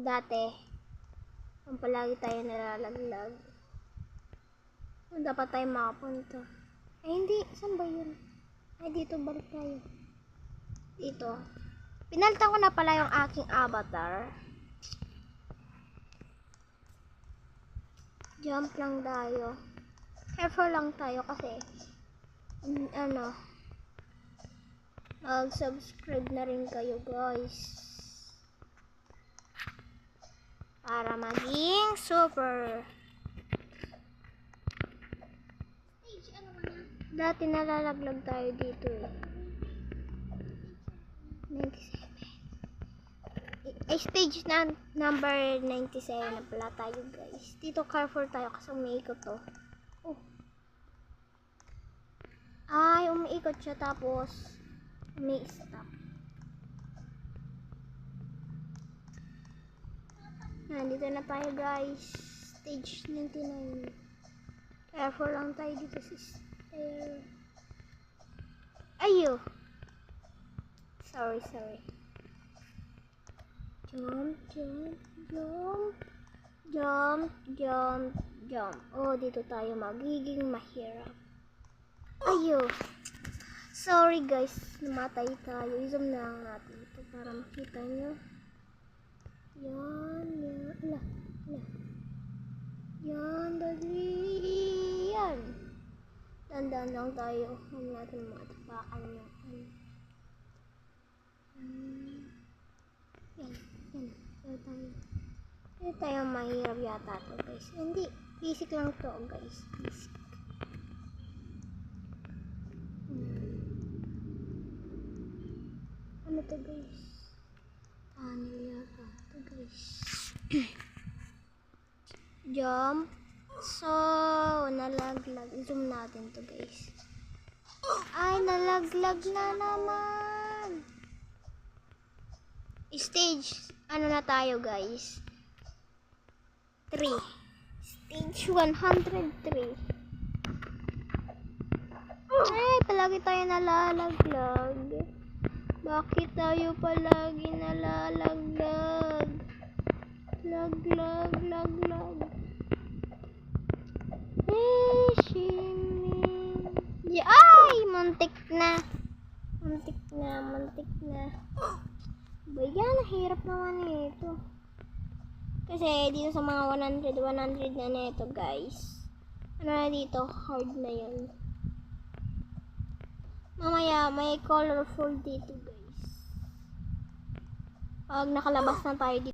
dati, kung palagi tayo nalalaglag, kung dapat tayo makapunta. Ay, hindi. Saan ba yun? Ay, dito. Balik tayo. Dito. Pinalitan ko na pala yung aking avatar. Jump lang tayo. Careful lang tayo kasi mag-subscribe na rin kayo, guys. Para maging super. Dati nalalaglag tayo dito eh. 97. Stage na number 97 na pala tayo, guys. Dito careful tayo kasi umiikot to. Oh. Ay, umiikot siya tapos umi-stop. Nandito na tayo, guys. Stage 99. Careful lang tayo dito sa stair. Ayo. Sorry. Jump. Oh, dito tayo magiging mahirap. Ayo. Sorry, guys. Namatay tayo. I-zoom na lang natin ito para makita nyo. Yan. Yan, dali. Yan. Tandaan lang tayo. Huwag natin matapakan yung Yan. Hindi tayo mahirap yata to, guys. Hindi. Basic lang to, guys. Basic. Ano to, guys? Tunnel yata to, guys. Jump. So, nalaglag. Zoom natin to, guys. Ay, nalaglag na naman. Stage, ano na tayo, guys? 3. Stage 103. Ay, palagi tayo nalalaglag. Bakit tayo palagi nalalaglag? Lag. Shimmy. Ay, muntik na. Bayan, hirap naman ito. Kasi dito sa mga 100 na neto, guys. Ano na dito? Hard na yun. Mamaya, may colorful dito, guys. Pag nakalabas na tayo dito.